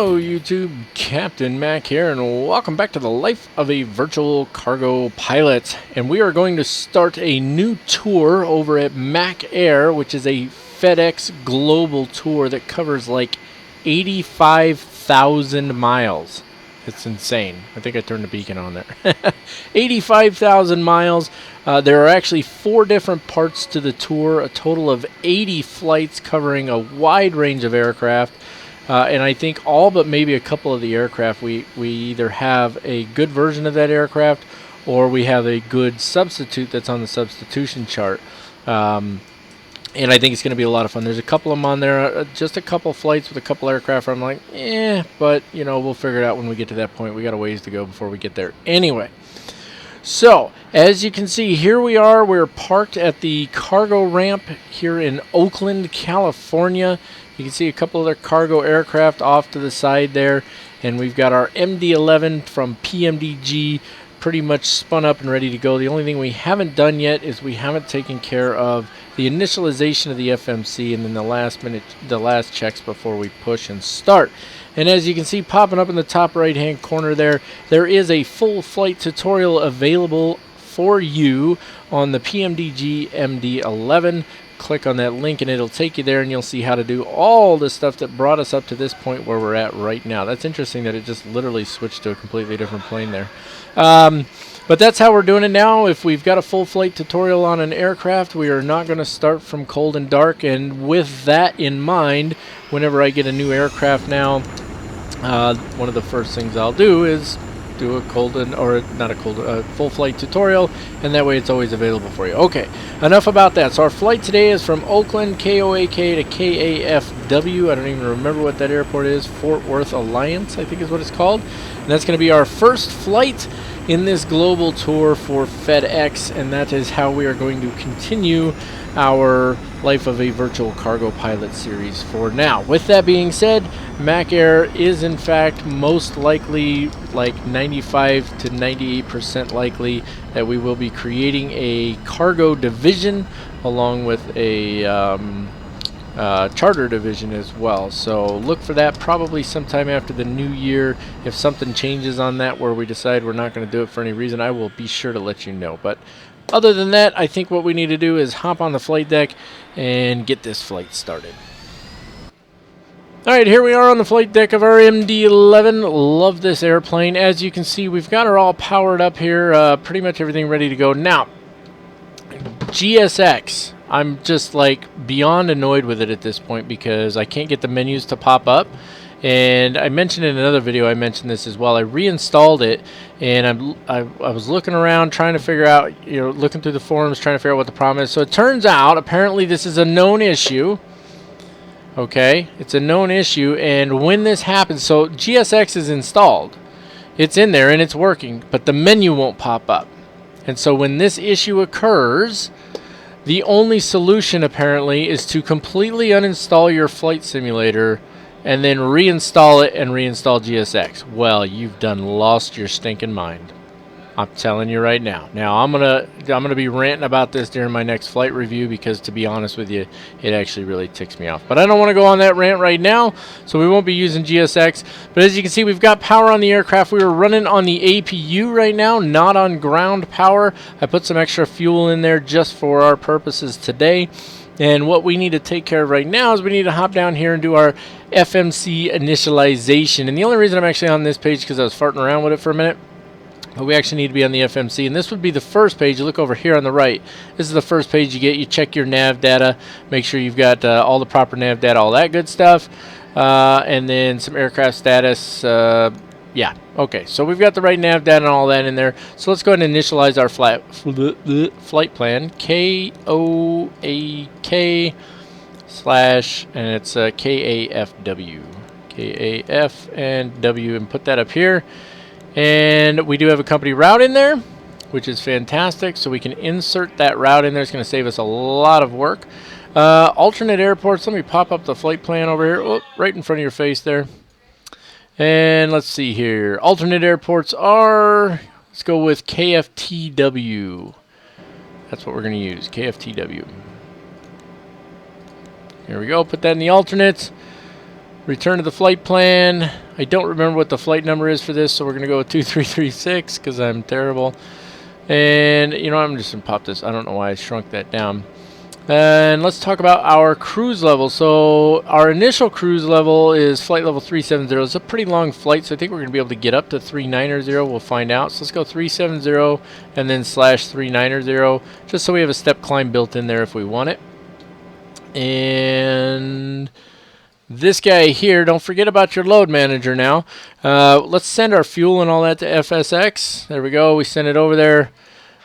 Hello YouTube, Captain Mac here, and welcome back to the life of a virtual cargo pilot. And we are going to start a new tour over at Mac Air, which is a FedEx global tour that covers like 85,000 miles. It's insane. I think I turned the beacon on there. 85,000 miles. There are actually 4 different parts to the tour, a total of 80 flights covering a wide range of aircraft. And I think all but maybe a couple of the aircraft, we either have a good version of that aircraft or we have a good substitute that's on the substitution chart. And I think it's going to be a lot of fun. There's a couple of them on there, just a couple flights with a couple aircraft where I'm like, but, you know, we'll figure it out when we get to that point. We got a ways to go before we get there. Anyway, so as you can see, here we are. We're parked at the cargo ramp here in Oakland, California. You can see a couple other cargo aircraft off to the side there, and we've got our MD-11 from PMDG pretty much spun up and ready to go. The only thing we haven't done yet is we haven't taken care of the initialization of the FMC and then the last checks before we push and start. And as you can see popping up in the top right hand corner there is a full flight tutorial available for you on the PMDG MD-11. Click on that link and it'll take you there and you'll see how to do all the stuff that brought us up to this point where we're at right now. That's interesting that it just literally switched to a completely different plane there. But that's how we're doing it now. If we've got a full flight tutorial on an aircraft, we are not going to start from cold and dark. And with that in mind, whenever I get a new aircraft now, one of the first things I'll do is do a full flight tutorial, and that way it's always available for you. Okay, enough about that. So our flight today is from Oakland, KOAK to KAFW. I don't even remember what that airport is. Fort Worth Alliance, I think is what it's called. And that's going to be our first flight in this global tour for FedEx, and that is how we are going to continue our Life of a Virtual Cargo Pilot series for now. With that being said, Mac Air is in fact most likely, like 95 to 98% likely, that we will be creating a cargo division along with a charter division as well. So look for that probably sometime after the new year. If something changes on that where we decide we're not going to do it for any reason, I will be sure to let you know. But other than that, I think what we need to do is hop on the flight deck and get this flight started. Alright, here we are on the flight deck of our MD-11. Love this airplane. As you can see, we've got her all powered up here. Pretty much everything ready to go. Now, GSX. I'm just like beyond annoyed with it at this point because I can't get the menus to pop up. And I mentioned in another video, I mentioned this as well. I reinstalled it, and I was looking around trying to figure out, looking through the forums trying to figure out what the problem is. So it turns out, apparently this is a known issue. Okay, it's a known issue, and when this happens, so GSX is installed. It's in there and it's working, but the menu won't pop up. And so when this issue occurs, the only solution apparently is to completely uninstall your flight simulator and then reinstall it and reinstall GSX. Well, you've done lost your stinking mind. I'm telling you right now. Now I'm gonna be ranting about this during my next flight review because, to be honest with you, it actually really ticks me off. But I don't want to go on that rant right now, so we won't be using GSX. But as you can see, we've got power on the aircraft. We are running on the APU right now, not on ground power. I put some extra fuel in there just for our purposes today. And what we need to take care of right now is we need to hop down here and do our FMC initialization. And the only reason I'm actually on this page is because I was farting around with it for a minute. But we actually need to be on the FMC, and this would be the first page. You look over here on the right. This is the first page you get. You check your nav data, make sure you've got all the proper nav data, all that good stuff, and then some aircraft status. Yeah, okay. So we've got the right nav data and all that in there. So let's go ahead and initialize our flight plan. KOAK / and it's KAFW. KAF and W, and put that up here. And we do have a company route in there, which is fantastic. So we can insert that route in there. It's going to save us a lot of work. Alternate airports. Let me pop up the flight plan over here. Oh, right in front of your face there. And let's see here. Alternate airports are, let's go with KFTW. That's what we're going to use, KFTW. Here we go. Put that in the alternates. Return to the flight plan. I don't remember what the flight number is for this, so we're going to go with 2336 because I'm terrible. And, you know, I'm just going to pop this. I don't know why I shrunk that down. And let's talk about our cruise level. So our initial cruise level is flight level 370. It's a pretty long flight, so I think we're going to be able to get up to 390. We'll find out. So let's go 370 and then /390, just so we have a step climb built in there if we want it. And this guy here, don't forget about your load manager now. Let's send our fuel and all that to FSX. There we go. We send it over there.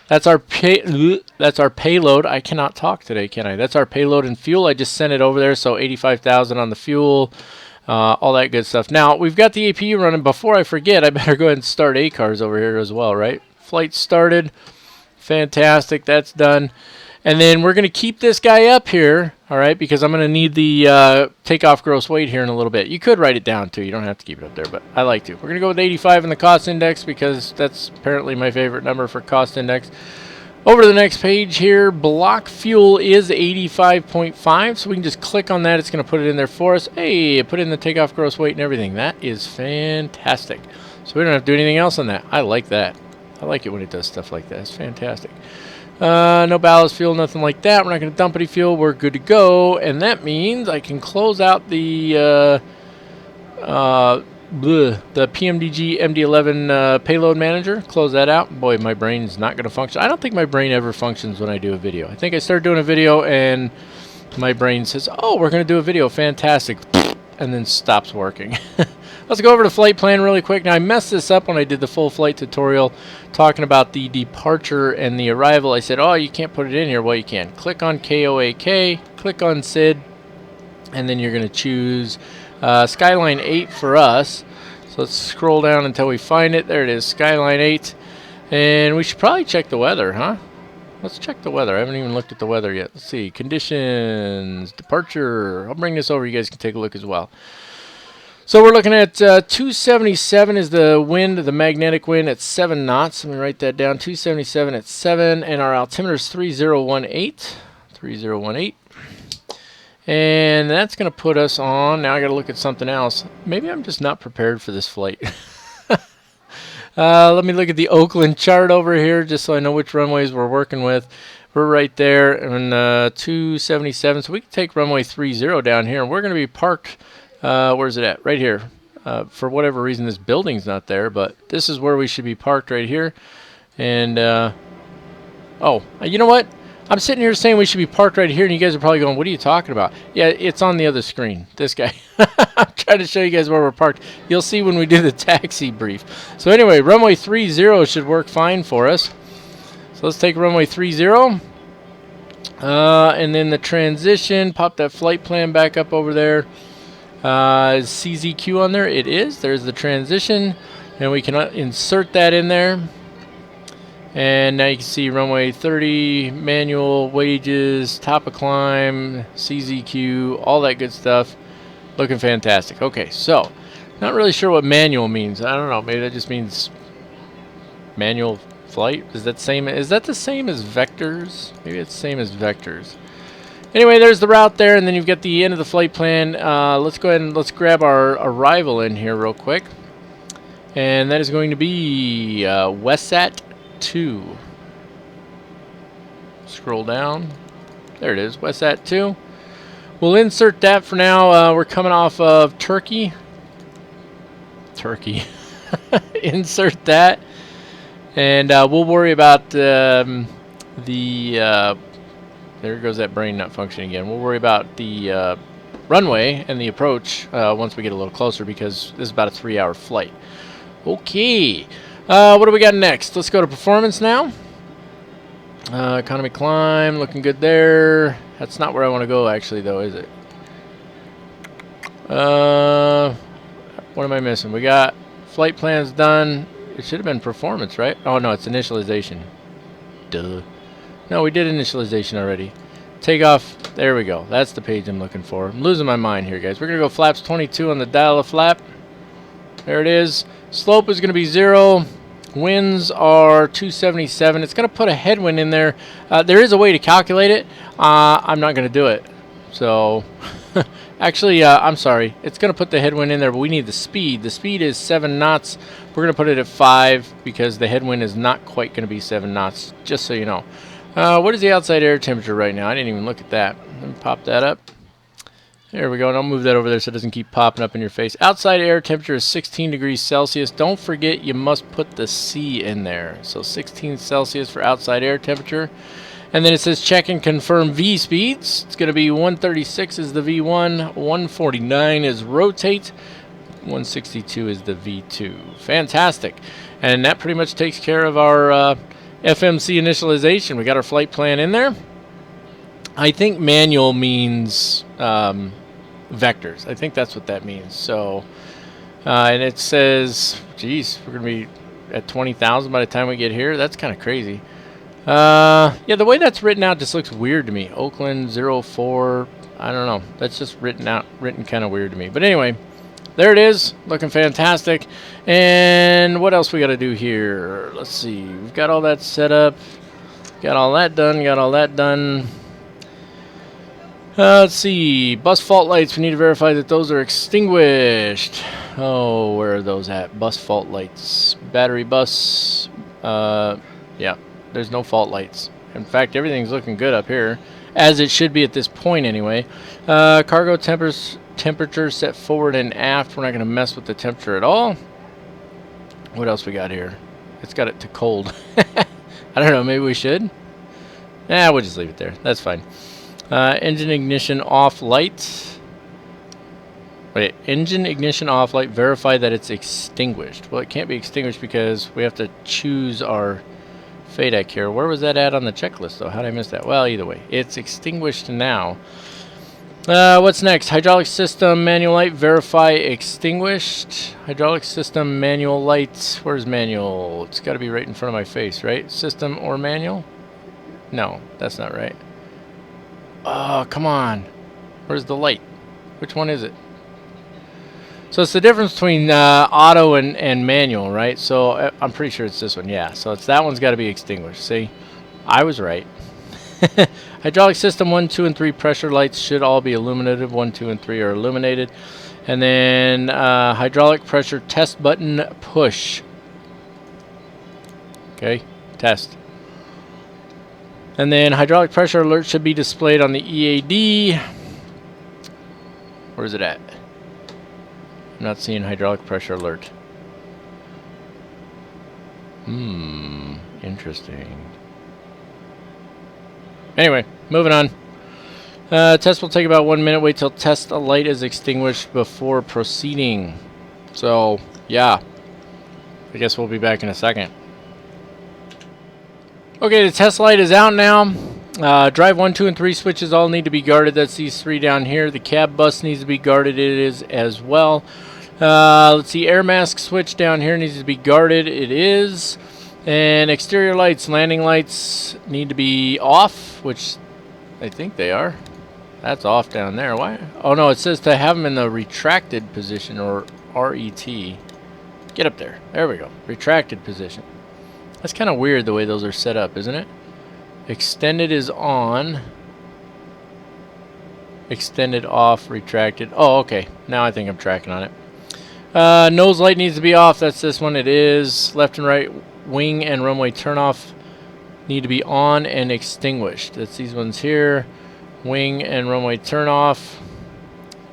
That's our payload. I cannot talk today, can I? That's our payload and fuel. I just sent it over there, so 85,000 on the fuel, all that good stuff. Now, we've got the APU running. Before I forget, I better go ahead and start ACARS over here as well, right? Flight started. Fantastic. That's done. And then we're going to keep this guy up here, all right, because I'm going to need the takeoff gross weight here in a little bit. You could write it down, too. You don't have to keep it up there, but I like to. We're going to go with 85 in the cost index because that's apparently my favorite number for cost index. Over to the next page here, block fuel is 85.5, so we can just click on that. It's going to put it in there for us. Hey, put in the takeoff gross weight and everything. That is fantastic. So we don't have to do anything else on that. I like that. I like it when it does stuff like that. It's fantastic. No ballast fuel, nothing like that. We're not going to dump any fuel. We're good to go. And that means I can close out the PMDG MD-11 payload manager. Close that out. Boy, my brain's not going to function. I don't think my brain ever functions when I do a video. I think I start doing a video and my brain says, oh, we're going to do a video. Fantastic. And then stops working. Let's go over to flight plan really quick. Now, I messed this up when I did the full flight tutorial talking about the departure and the arrival. I said, oh, you can't put it in here. Well, you can. Click on KOAK, click on SID, and then you're going to choose Skyline 8 for us. So let's scroll down until we find it. There it is, Skyline 8. And we should probably check the weather, huh? Let's check the weather. I haven't even looked at the weather yet. Let's see. Conditions, departure. I'll bring this over. You guys can take a look as well. So we're looking at 277 is the wind, the magnetic wind at 7 knots. Let me write that down. 277 at 7. And our altimeter is 3018. 3018. And that's going to put us on. Now I got to look at something else. Maybe I'm just not prepared for this flight. Let me look at the Oakland chart over here just so I know which runways we're working with. We're right there on 277. So we can take runway 30 down here. And we're going to be parked. Where's it at? Right here. For whatever reason, this building's not there, but this is where we should be parked right here. And, oh, you know what? I'm sitting here saying we should be parked right here, and you guys are probably going, what are you talking about? Yeah, it's on the other screen. This guy. I'm trying to show you guys where we're parked. You'll see when we do the taxi brief. So anyway, runway 30 should work fine for us. So let's take runway 30. And then the transition, pop that flight plan back up over there. Is CZQ on there? It is. There's the transition, and we can insert that in there. And now you can see runway 30, manual, wages, top of climb, CZQ, all that good stuff. Looking fantastic. Okay, so not really sure what manual means. I don't know. Maybe that just means manual flight. Is that the same as vectors? Maybe it's the same as vectors. Anyway, there's the route there, and then you've got the end of the flight plan. Let's go ahead and let's grab our arrival in here real quick. And that is going to be WESAT 2. Scroll down. There it is, WESAT 2. We'll insert that for now. We're coming off of Turkey. Insert that. And we'll worry about there goes that brain not functioning again. We'll worry about the runway and the approach once we get a little closer because this is about a 3-hour flight. Okay. What do we got next? Let's go to performance now. Economy climb, looking good there. That's not where I want to go actually though, is it? What am I missing? We got flight plans done. It should have been performance, right? Oh no, it's initialization. Duh. No, we did initialization already. Takeoff. There we go. That's the page I'm looking for. I'm losing my mind here, guys. We're going to go flaps 22 on the dial of flap. There it is. Slope is going to be 0. Winds are 277. It's going to put a headwind in there. There is a way to calculate it. I'm not going to do it. So Actually, I'm sorry. It's going to put the headwind in there, but we need the speed. The speed is 7 knots. We're going to put it at 5 because the headwind is not quite going to be 7 knots, just so you know. What is the outside air temperature right now? I didn't even look at that. Let me pop that up. There we go, and I'll move that over there so it doesn't keep popping up in your face. Outside air temperature is 16 degrees Celsius. Don't forget you must put the C in there. So 16 Celsius for outside air temperature. And then it says check and confirm V speeds. It's going to be 136 is the V1, 149 is rotate, 162 is the V2. Fantastic. And that pretty much takes care of our FMC initialization. We got our flight plan in there. I think manual means vectors. I think that's what that means. So, and it says, geez, we're going to be at 20,000 by the time we get here. That's kind of crazy. Yeah, the way that's written out just looks weird to me. Oakland 04, I don't know. That's just written kind of weird to me. But anyway, there it is, looking fantastic. And what else we got to do here? Let's see. We've got all that set up. Got all that done. Got all that done. Let's see. Bus fault lights. We need to verify that those are extinguished. Oh, where are those at? Bus fault lights. Battery bus. Yeah. There's no fault lights. In fact, everything's looking good up here, as it should be at this point anyway. Cargo temperature set forward and aft. We're not going to mess with the temperature at all. What else we got here? It's got it to cold. I don't know, maybe we should? Nah, we'll just leave it there. That's fine. Engine ignition off light. Wait, engine ignition off light. Verify that it's extinguished. Well, it can't be extinguished because we have to choose our FedEx here. Where was that at on the checklist, though? How did I miss that? Well, either way, it's extinguished now. What's next? Hydraulic system manual light. Verify extinguished. Hydraulic system manual light. Where's manual? It's got to be right in front of my face, right? System or manual? No, that's not right. Oh, come on. Where's the light? Which one is it? So it's the difference between auto and manual, right? So I'm pretty sure it's this one, yeah. So it's that one's got to be extinguished. See, I was right. Hydraulic system 1, 2, and 3 pressure lights should all be illuminated. 1, 2, and 3 are illuminated. And then hydraulic pressure test button push. Okay, test. And then hydraulic pressure alert should be displayed on the EAD. Where is it at? I'm not seeing hydraulic pressure alert. Interesting. Anyway, moving on. Test will take about 1 minute. Wait till test light is extinguished before proceeding. So, yeah. I guess we'll be back in a second. Okay, the test light is out now. Drive 1, 2, and 3 switches all need to be guarded. That's these 3 down here. The cab bus needs to be guarded. It is as well. Let's see. Air mask switch down here needs to be guarded. It is. And exterior lights, landing lights need to be off, which I think they are. That's off down there. Why? Oh, no. It says to have them in the retracted position, or RET. Get up there. There we go. Retracted position. That's kind of weird the way those are set up, isn't it? Extended is on. Extended off, retracted. Oh, okay. Now I think I'm tracking on it. Nose light needs to be off. That's this one. It is. Left and right wing and runway turnoff need to be on and extinguished. That's these ones here. Wing and runway turnoff.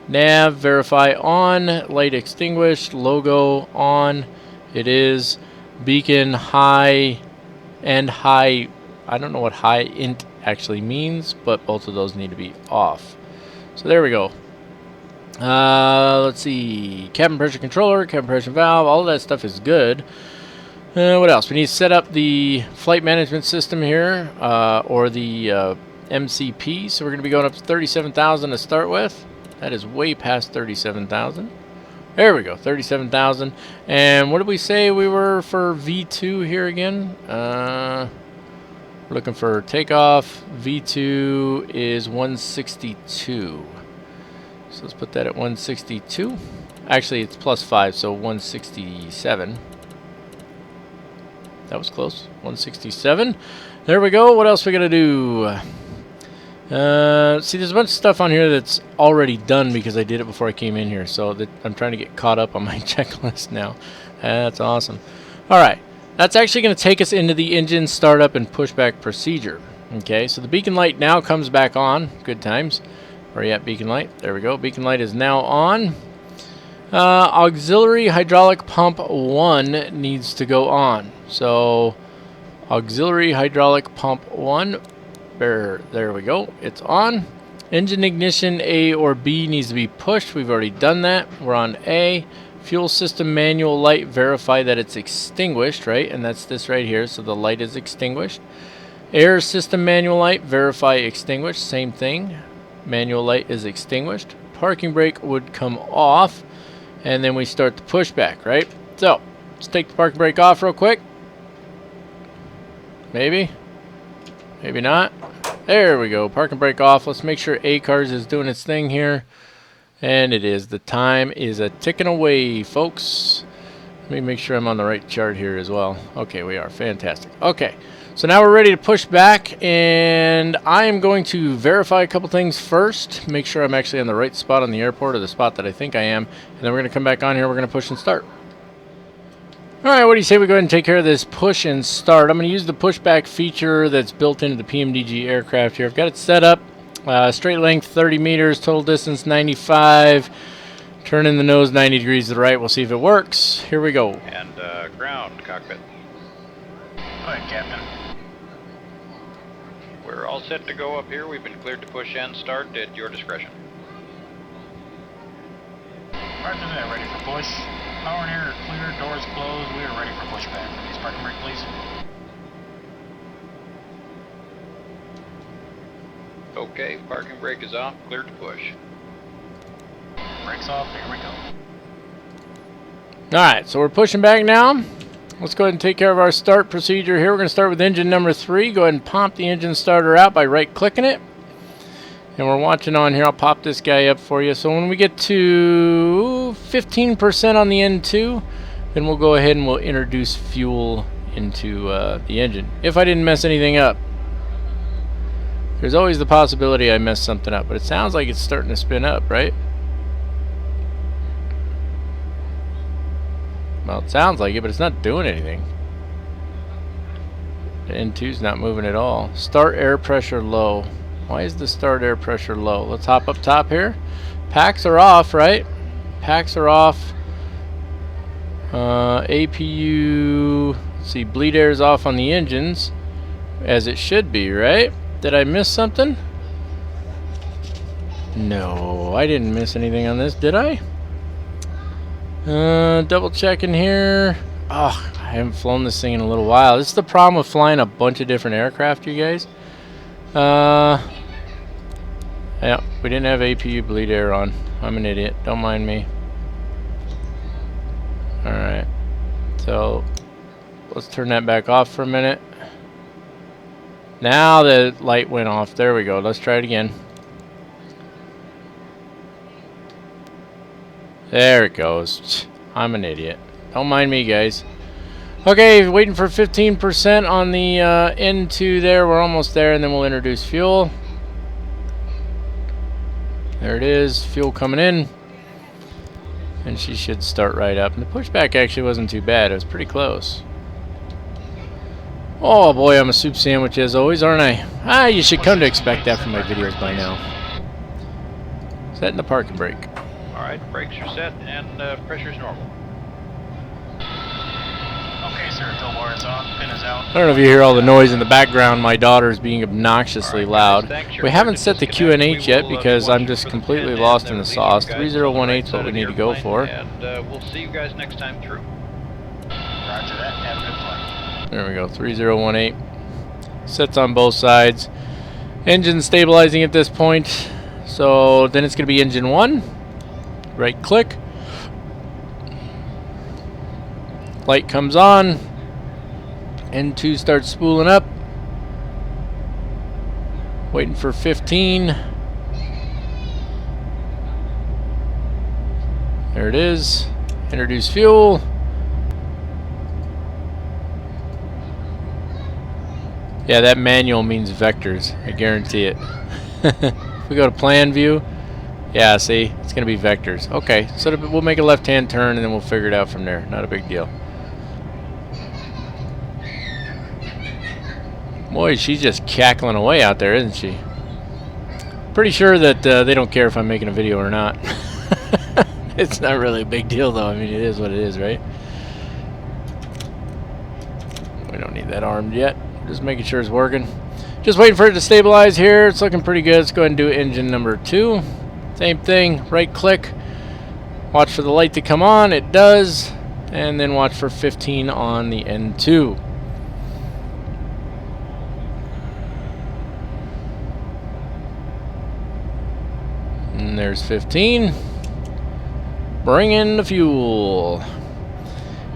Nav verify on. Light extinguished. Logo on. It is. Beacon high and high. I don't know what high int actually means, but both of those need to be off. So there we go. Let's see. Cabin pressure controller, cabin pressure valve, all of that stuff is good. What else? We need to set up the flight management system here, or the MCP. So we're going to be going up to 37,000 to start with. That is way past 37,000. There we go, 37,000. And what did we say we were for V2 here again? We're looking for takeoff. V2 is 162. So let's put that at 162. Actually, it's +5, so 167. That was close. 167. There we go. What else we got to do? See, there's a bunch of stuff on here that's already done because I did it before I came in here, so that I'm trying to get caught up on my checklist now. That's awesome. Alright, that's actually going to take us into the engine startup and pushback procedure. Okay, so the beacon light now comes back on. Good times. Where are you at, beacon light? There we go. Beacon light is now on. Auxiliary hydraulic pump 1 needs to go on. So, auxiliary hydraulic pump 1. There we go. It's on. Engine ignition A or B needs to be pushed. We've already done that. We're on A. Fuel system manual light, verify that it's extinguished, right? And that's this right here. So the light is extinguished. Air system manual light, verify extinguished. Same thing. Manual light is extinguished. Parking brake would come off. And then we start the pushback, right? So, let's take the parking brake off real quick. Maybe. Maybe not. There we go. Parking brake off. Let's make sure A-Cars is doing its thing here. And it is. The time is a ticking away, folks. Let me make sure I'm on the right chart here as well. Okay, we are. Fantastic. Okay. So now we're ready to push back, and I am going to verify a couple things first. Make sure I'm actually on the right spot on the airport, or the spot that I think I am. And then we're going to come back on here. We're going to push and start. Alright, what do you say we go ahead and take care of this push and start? I'm going to use the pushback feature that's built into the PMDG aircraft here. I've got it set up. Straight length 30 meters, total distance 95. Turning the nose 90 degrees to the right. We'll see if it works. Here we go. And ground, cockpit. Go ahead, Captain. We're all set to go up here. We've been cleared to push and start at your discretion. Roger that, ready for push. Power and air are clear, doors closed. We are ready for pushback. Release parking brake, please. Okay, parking brake is off, cleared to push. Brakes off, here we go. Alright, so we're pushing back now. Let's go ahead and take care of our start procedure here. We're going to start with engine number 3. Go ahead and pump the engine starter out by right-clicking it. And we're watching on here. I'll pop this guy up for you. So when we get to 15% on the N2, then we'll go ahead and we'll introduce fuel into the engine. If I didn't mess anything up. There's always the possibility I messed something up, but it sounds like it's starting to spin up, right? Well, it sounds like it, but it's not doing anything. The N2's not moving at all. Start air pressure low. Why is the start air pressure low? Let's hop up top here. Packs are off, right? Packs are off. APU, let's see, bleed air is off on the engines, as it should be, right? Did I miss something? No, I didn't miss anything on this, did I? Double checking here. Oh, I haven't flown this thing in a little while. This is the problem with flying a bunch of different aircraft, you guys. Yeah, we didn't have APU bleed air on. I'm an idiot. Don't mind me. Alright. So, let's turn that back off for a minute. Now the light went off. There we go. Let's try it again. There it goes. I'm an idiot. Don't mind me, guys. Okay, waiting for 15% on the N2 there. We're almost there, and then we'll introduce fuel. There it is. Fuel coming in. And she should start right up. And the pushback actually wasn't too bad. It was pretty close. Oh boy, I'm a soup sandwich as always, aren't I? Ah, you should come to expect that from my videos by now. Setting the parking brake. Alright, brakes are set and pressure's normal. Okay, sir, tow bar is on, pin is out. I don't know if you hear all the noise in the background. My daughter is being obnoxiously loud. We haven't set the QNH yet because I'm just completely lost in the sauce. 3018 is what we need to go for. And we'll see you guys next time through. Roger that, have a good flight. There we go, 3018. Sets on both sides. Engine stabilizing at this point. So then it's going to be engine 1. Right click. Light comes on. N2 starts spooling up. Waiting for 15. There it is. Introduce fuel. Yeah, that manual means vectors. I guarantee it. If we go to plan view, yeah, see, it's going to be vectors. Okay, so we'll make a left-hand turn and then we'll figure it out from there. Not a big deal. Boy, she's just cackling away out there, isn't she? Pretty sure that they don't care if I'm making a video or not. It's not really a big deal, though. I mean, it is what it is, right? We don't need that armed yet. Just making sure it's working. Just waiting for it to stabilize here. It's looking pretty good. Let's go ahead and do engine number 2. Same thing. Right click. Watch for the light to come on. It does. And then watch for 15 on the N2. And there's 15. Bring in the fuel.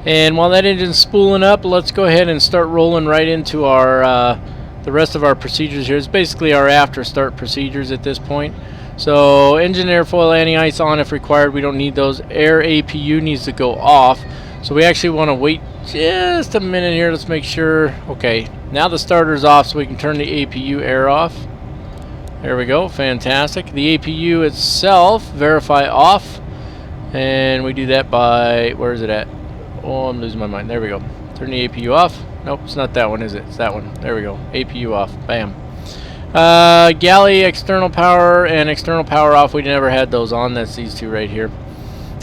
And while that engine's spooling up, let's go ahead and start rolling right into our the rest of our procedures here. It's basically our after start procedures at this point. So engine airfoil anti-ice on if required. We don't need those. Air APU needs to go off. So we actually want to wait just a minute here. Let's make sure. Okay, now the starter's off, so we can turn the APU air off. There we go. Fantastic. The APU itself, verify off. And we do that by, where is it at? Oh, I'm losing my mind. There we go. Turn the APU off. Nope, it's not that one, is it? It's that one. There we go. APU off. Bam. Galley, external power, and external power off. We never had those on. That's these two right here.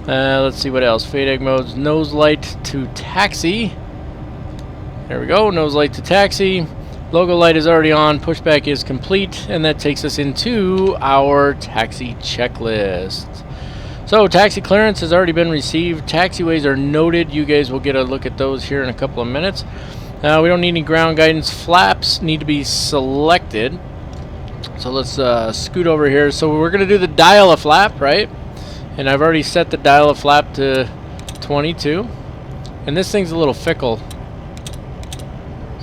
Let's see what else. FADEG modes. Nose light to taxi. There we go. Nose light to taxi. Logo light is already on. Pushback is complete. And that takes us into our taxi checklist. So, taxi clearance has already been received. Taxiways are noted. You guys will get a look at those here in a couple of minutes. We don't need any ground guidance. Flaps need to be selected. So, let's scoot over here. So, we're going to do the dial a flap, right? And I've already set the dial a flap to 22. And this thing's a little fickle.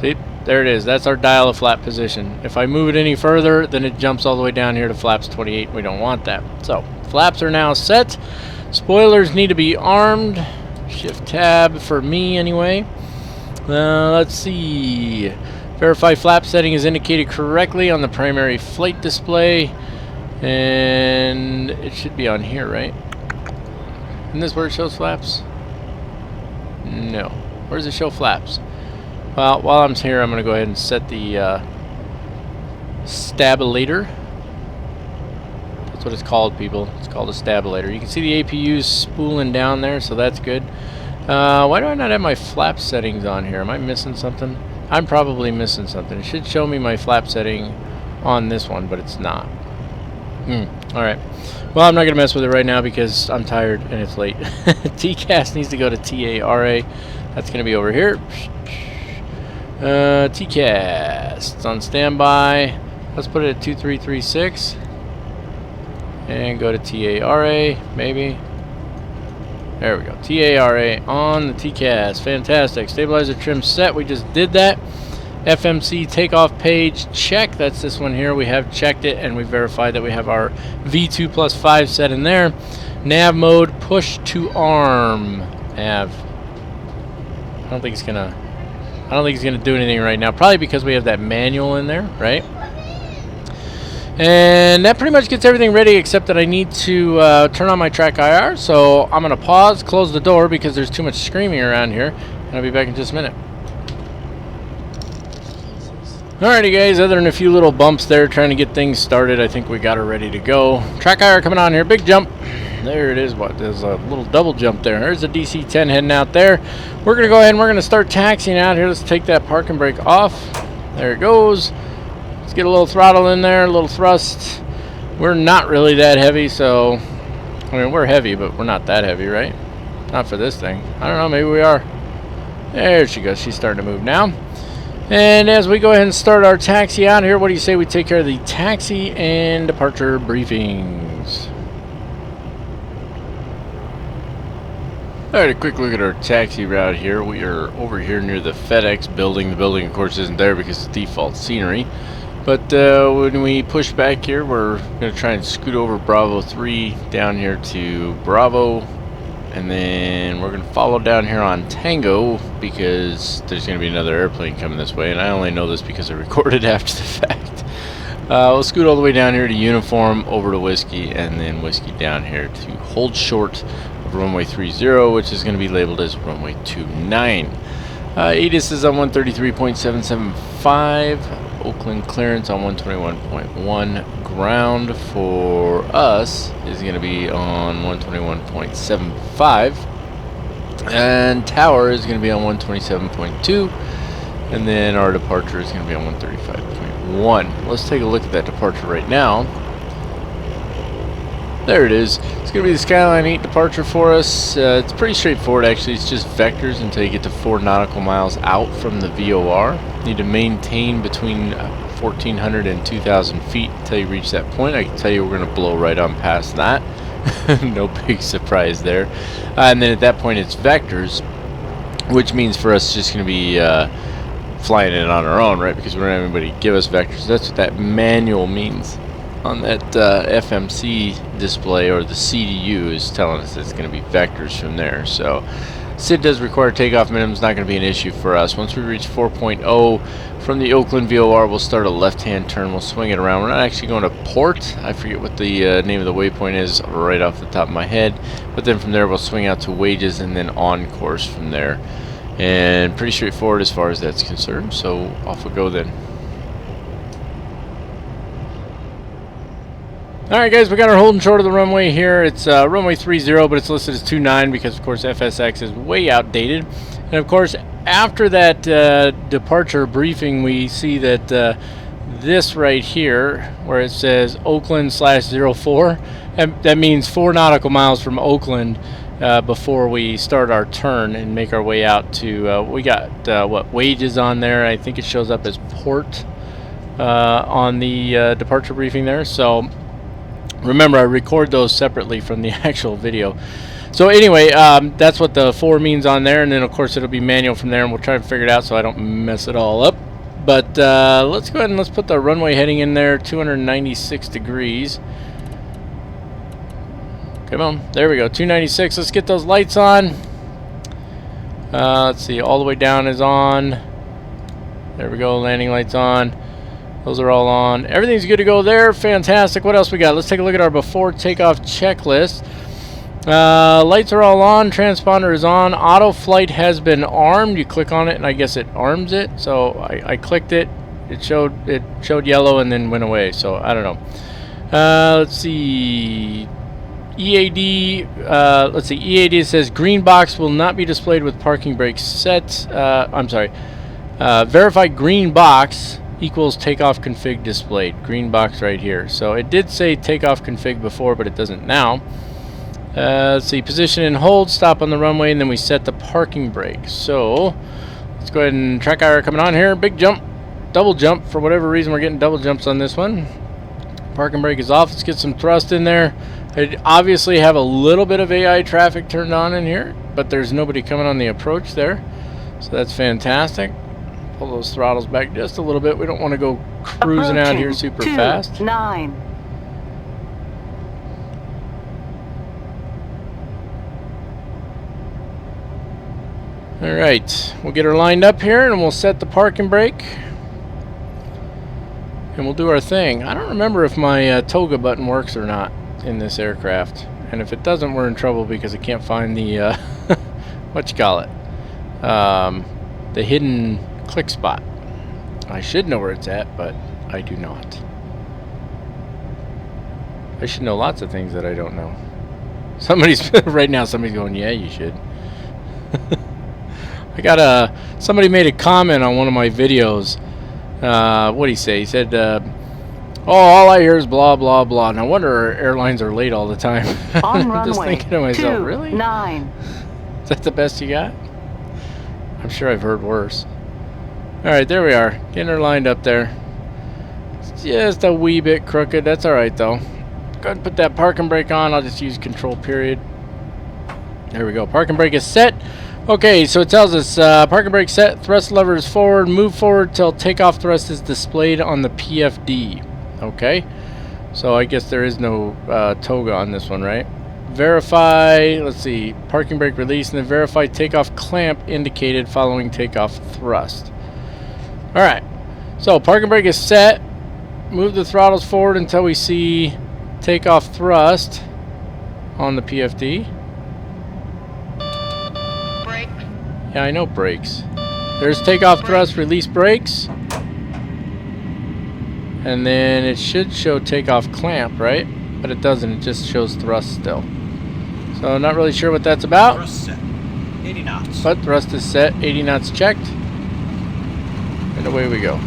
See? There it is. That's our dial a flap position. If I move it any further, then it jumps all the way down here to flaps 28. We don't want that. So, flaps are now set. Spoilers need to be armed. Shift tab for me anyway. Let's see. Verify flap setting is indicated correctly on the primary flight display. And it should be on here, right? Isn't this where it shows flaps? No. Where does it show flaps? Well, while I'm here, I'm going to go ahead and set the stabilator. That's what it's called, people. It's called a stabilator. You can see the APU's spooling down there, so that's good. Why do I not have my flap settings on here? Am I missing something? I'm probably missing something. It should show me my flap setting on this one, but it's not. Alright. Well, I'm not going to mess with it right now because I'm tired and it's late. TCAS needs to go to TARA. That's going to be over here. TCAS. It's on standby. Let's put it at 2336. And go to TARA, maybe. There we go. TARA on the TCAS. Fantastic. Stabilizer trim set. We just did that. FMC takeoff page check. That's this one here. We have checked it and we verified that we have our V2 plus 5 set in there. Nav mode push to arm. Nav. I don't think it's gonna do anything right now. Probably because we have that manual in there, right? And that pretty much gets everything ready except that I need to turn on my track IR. So I'm going to pause, close the door because there's too much screaming around here. And I'll be back in just a minute. Alrighty guys, other than a few little bumps there trying to get things started, I think we got her ready to go. Track IR coming on here, big jump. There it is. What? There's a little double jump there. There's a DC-10 heading out there. We're going to go ahead and we're going to start taxiing out here. Let's take that parking brake off. There it goes. Let's get a little throttle in there, a little thrust. We're not really that heavy, so... I mean, we're heavy, but we're not that heavy, right? Not for this thing. I don't know, maybe we are. There she goes. She's starting to move now. And as we go ahead and start our taxi out here, what do you say we take care of the taxi and departure briefings? Alright, a quick look at our taxi route here. We are over here near the FedEx building. The building, of course, isn't there because it's default scenery. But when we push back here, we're going to try and scoot over Bravo 3 down here to Bravo. And then we're going to follow down here on Tango because there's going to be another airplane coming this way. And I only know this because I recorded after the fact. We'll scoot all the way down here to uniform, over to whiskey, and then whiskey down here to hold short of runway 30, which is going to be labeled as runway 29. ATIS is on 133.775. Oakland clearance on 121.1. Ground for us is going to be on 121.75. And tower is going to be on 127.2. And then our departure is going to be on 135.1. Let's take a look at that departure right now. There it is. It's going to be the Skyline 8 departure for us. It's pretty straightforward actually. It's just vectors until you get to 4 nautical miles out from the VOR. You need to maintain between 1,400 and 2,000 feet until you reach that point. I can tell you we're going to blow right on past that. No big surprise there. And then at that point it's vectors, which means for us it's just going to be flying it on our own, right? Because we don't have anybody give us vectors. That's what that manual means on that FMC display, or the CDU is telling us it's going to be vectors from there. So SID does require takeoff minimum. It's not going to be an issue for us. Once we reach 4.0 from the Oakland VOR, we'll start a left-hand turn. We'll swing it around. We're not actually going to port. I forget what the name of the waypoint is right off the top of my head. But then from there, we'll swing out to wages and then on course from there. And pretty straightforward as far as that's concerned. So off we go then. Alright guys, we got our holding short of the runway here. It's runway 30, but it's listed as 29 because of course FSX is way outdated. And of course after that departure briefing, we see that this right here where it says Oakland/04, and that means 4 nautical miles from Oakland before we start our turn and make our way out to we got what, wages on there. I think it shows up as port on the departure briefing there. So remember, I record those separately from the actual video. So anyway, that's what the 4 means on there, and then of course it'll be manual from there, and we'll try to figure it out so I don't mess it all up. But let's go ahead and let's put the runway heading in there, 296 degrees. Come on, there we go, 296. Let's get those lights on. Let's see, all the way down is on. There we go, landing lights on. Those are all on. Everything's good to go there. Fantastic. What else we got? Let's take a look at our before takeoff checklist. Lights are all on. Transponder is on. Auto flight has been armed. You click on it and I guess it arms it. So I clicked it. It showed yellow and then went away. So I don't know. Let's see. EAD. Let's see. EAD says green box will not be displayed with parking brake set. I'm sorry. Verify green box equals takeoff config displayed. Green box right here. So it did say takeoff config before, but it doesn't now. Let's see, position and hold, stop on the runway, and then we set the parking brake. So let's go ahead and track IR coming on here. Big jump, double jump. For whatever reason, we're getting double jumps on this one. Parking brake is off. Let's get some thrust in there. I obviously have a little bit of AI traffic turned on in here, but there's nobody coming on the approach there. So that's fantastic. Pull those throttles back just a little bit. We don't want to go cruising out here super fast. 9. All right, we'll get her lined up here and we'll set the parking brake and we'll do our thing. I don't remember if my toga button works or not in this aircraft, and if it doesn't, we're in trouble because I can't find the what you call it, the hidden click spot. I should know where it's at, but I do not. I should know lots of things that I don't know. Somebody's right now, somebody's going, yeah, you should. I got somebody made a comment on one of my videos. What did he say? He said, oh, all I hear is blah, blah, blah. No wonder airlines are late all the time. On Just runway thinking to myself, 2, really? 9. Is that the best you got? I'm sure I've heard worse. Alright, there we are. Getting her lined up there. It's just a wee bit crooked. That's alright, though. Go ahead and put that parking brake on. I'll just use control period. There we go. Parking brake is set. Okay, so it tells us parking brake set, thrust lever is forward, move forward till takeoff thrust is displayed on the PFD. Okay, so I guess there is no toga on this one, right? Verify, let's see, parking brake release, and then verify takeoff clamp indicated following takeoff thrust. Alright, so parking brake is set. move the throttles forward until we see takeoff thrust on the PFD. Brakes. Yeah, I know brakes. There's takeoff thrust, release brakes. And then it should show takeoff clamp, right? But it doesn't, it just shows thrust still. So not really sure what that's about. Thrust set. 80 knots. But thrust is set, 80 knots checked. And away we go.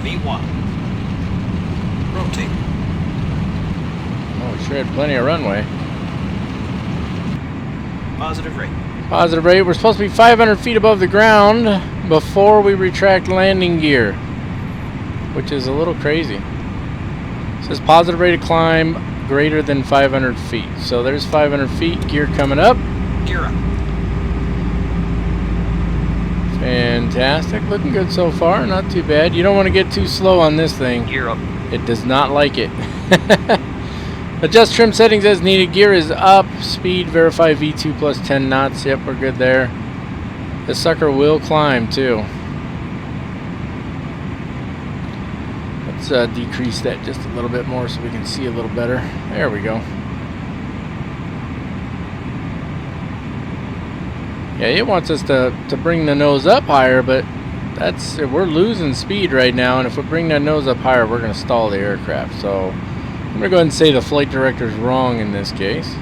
V1. Rotate. Oh, we sure had plenty of runway. Positive rate. Positive rate. We're supposed to be 500 feet above the ground before we retract landing gear, which is a little crazy. It says positive rate of climb greater than 500 feet. So there's 500 feet. Gear coming up. Gear up. Fantastic. Looking good so far. Not too bad. You don't want to get too slow on this thing. Gear up. It does not like it. Adjust trim settings as needed. Gear is up. Speed, verify V2 plus 10 knots. Yep, we're good there. This sucker will climb too. Let's decrease that just a little bit more so we can see a little better. There we go. Yeah, it wants us to bring the nose up higher, but we're losing speed right now, and if we bring that nose up higher, we're going to stall the aircraft. So I'm going to go ahead and say the flight director's wrong in this case.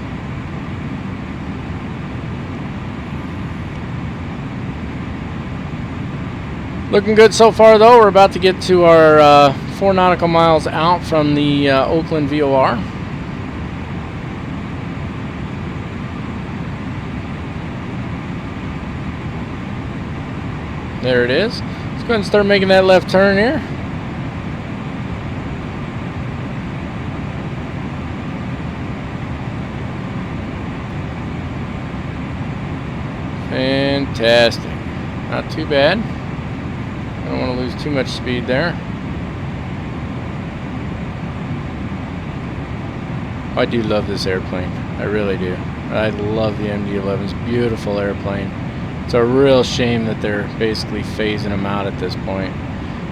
Looking good so far, though. We're about to get to our 4 nautical miles out from the Oakland VOR. There it is. Let's go ahead and start making that left turn here. Fantastic. Not too bad. I don't want to lose too much speed there. I do love this airplane. I really do. I love the MD-11. It's a beautiful airplane. It's a real shame that they're basically phasing them out at this point.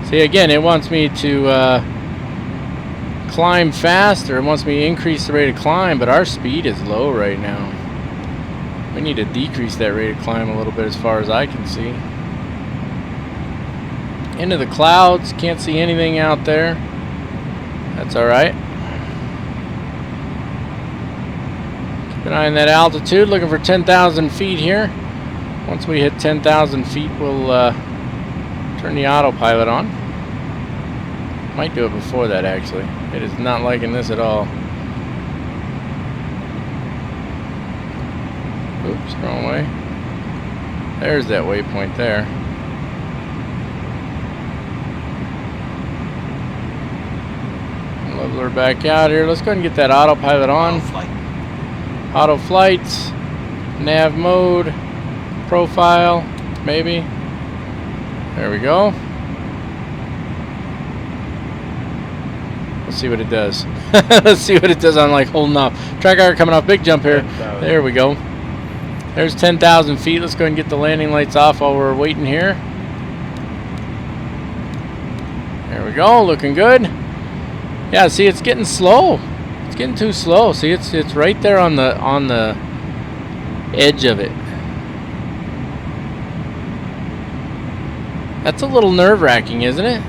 See, again, it wants me to climb faster. It wants me to increase the rate of climb, but our speed is low right now. We need to decrease that rate of climb a little bit as far as I can see. Into the clouds. Can't see anything out there. That's alright. Keep an eye on that altitude. Looking for 10,000 feet here. Once we hit 10,000 feet, we'll turn the autopilot on. Might do it before that, actually. It is not liking this at all. Oops, wrong way. There's that waypoint there. Leveler back out here. Let's go ahead and get that autopilot on. Auto flight. Nav mode. Profile, maybe. There we go. Let's see what it does. Let's see what it does on like holding off. Track hour coming off, big jump here. There we go. There's 10,000 feet. Let's go ahead and get the landing lights off while we're waiting here. There we go, looking good. Yeah, see, it's getting slow. It's getting too slow. See, it's right there on the edge of it. That's a little nerve-wracking, isn't it?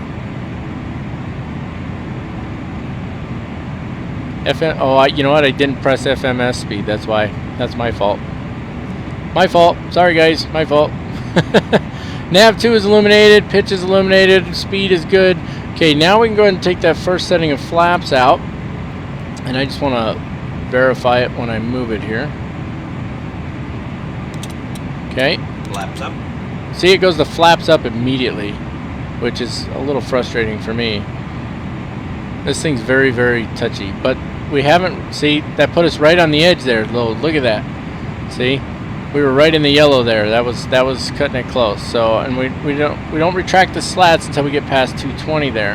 You know what? I didn't press FMS speed. That's why. That's my fault. My fault. Sorry, guys. My fault. Nav 2 is illuminated. Pitch is illuminated. Speed is good. Okay, now we can go ahead and take that first setting of flaps out. And I just want to verify it when I move it here. Okay. Flaps up. See, it goes to flaps up immediately, which is a little frustrating for me. This thing's very, very touchy, but we haven't, see, that put us right on the edge there. Look at that. See, we were right in the yellow there. That was cutting it close. So, and we don't retract the slats until we get past 220 there.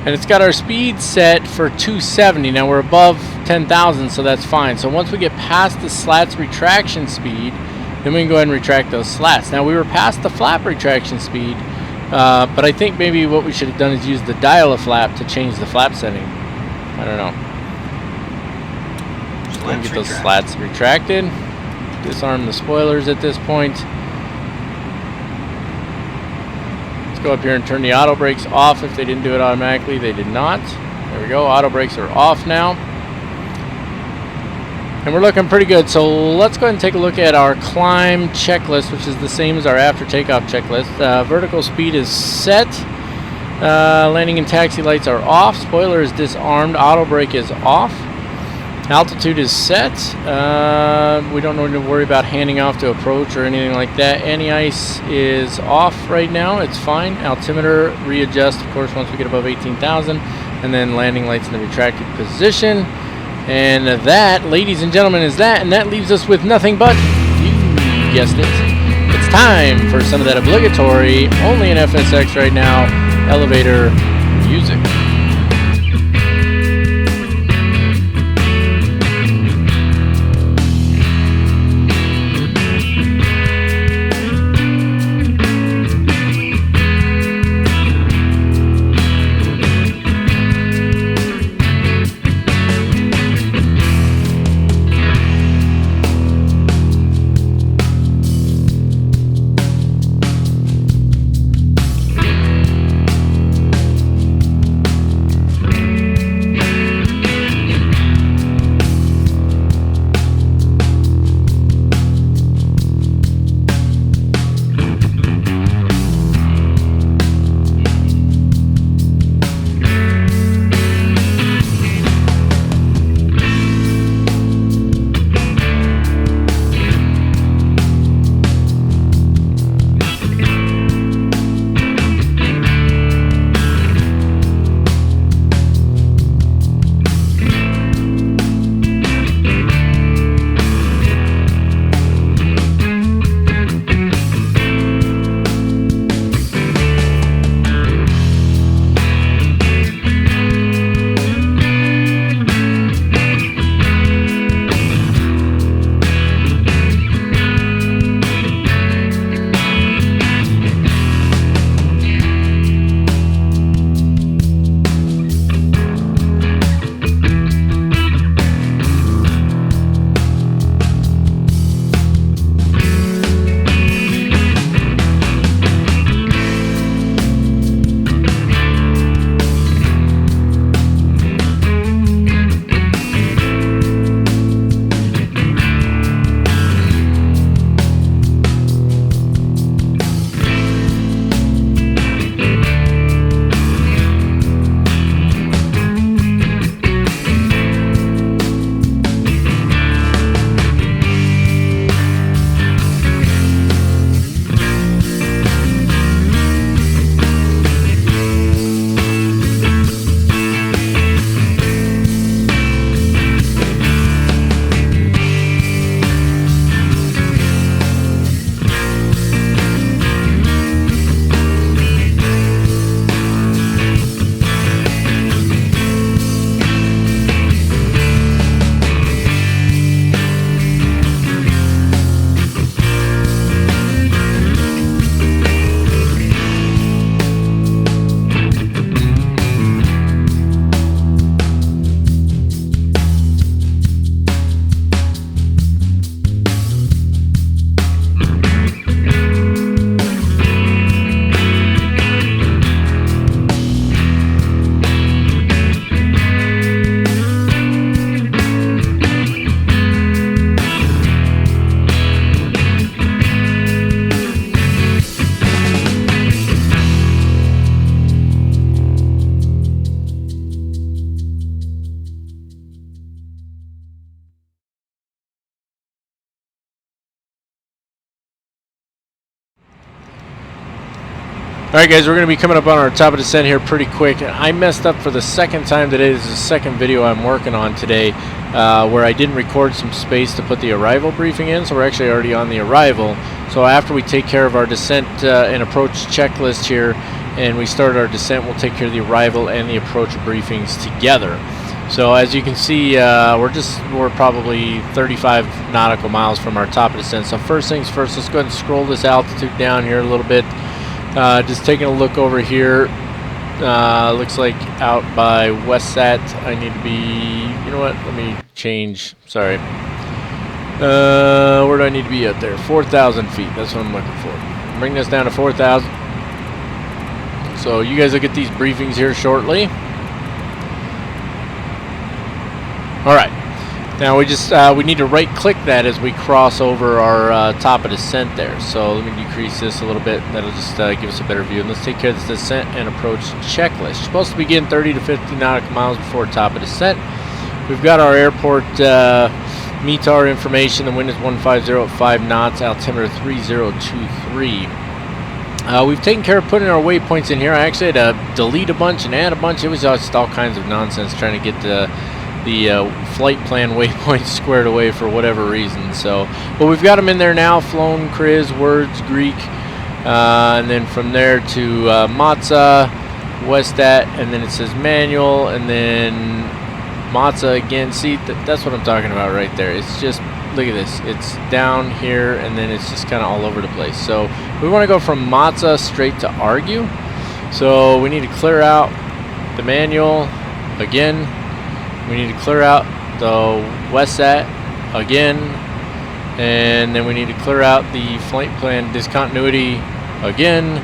And it's got our speed set for 270. Now we're above 10,000, so that's fine. So once we get past the slats retraction speed, then we can go ahead and retract those slats. Now we were past the flap retraction speed, But I think maybe what we should have done is use the dial a flap to change the flap setting. I don't know. Just going to get those slats retracted. Disarm the spoilers at this point. Let's go up here and turn the auto brakes off if they didn't do it automatically. They did not. There we go. Auto brakes are off now. And we're looking pretty good. So let's go ahead and take a look at our climb checklist, which is the same as our after takeoff checklist. Vertical speed is set. Landing and taxi lights are off. Spoiler is disarmed. Auto brake is off. Altitude is set. We don't need to worry about handing off to approach or anything like that. Anti-ice is off right now. It's fine. Altimeter readjust, of course, once we get above 18,000. And then landing lights in the retracted position. And that, ladies and gentlemen, is that. And that leaves us with nothing but, you guessed it, it's time for some of that obligatory, only in FSX right now, elevator music. Alright guys, we're going to be coming up on our top of descent here pretty quick. I messed up for the second time today. This is the second video I'm working on today where I didn't record some space to put the arrival briefing in, so we're actually already on the arrival. So after we take care of our descent and approach checklist here and we start our descent, we'll take care of the arrival and the approach briefings together. So as you can see, we're probably 35 nautical miles from our top of descent. So first things first, let's go ahead and scroll this altitude down here a little bit. Just taking a look over here. Looks like out by WestSat, I need to be, you know what, let me change, sorry. Where do I need to be out there? 4,000 feet, that's what I'm looking for. Bring this down to 4,000. So you guys will get these briefings here shortly. Alright, now we just, we need to right click that as we cross over our top of descent there. So let me decrease this a little bit, that'll just give us a better view. And let's take care of this descent and approach checklist. You're supposed to begin 30 to 50 nautical miles before top of descent. We've got our airport METAR information. The wind is 150 at 5 knots, altimeter 3023. We've taken care of putting our waypoints in here. I actually had to delete a bunch and add a bunch. It was just all kinds of nonsense trying to get the flight plan waypoints squared away for whatever reason. So, but we've got them in there now. Flown, Kriz, words, Greek, and then from there to Matza, Westat, and then it says manual, and then Matza again. See, that's what I'm talking about right there. It's just, look at this. It's down here, and then it's just kind of all over the place. So we want to go from Matza straight to Argue. So we need to clear out the manual again. We need to clear out the WestSat again, and then we need to clear out the flight plan discontinuity again,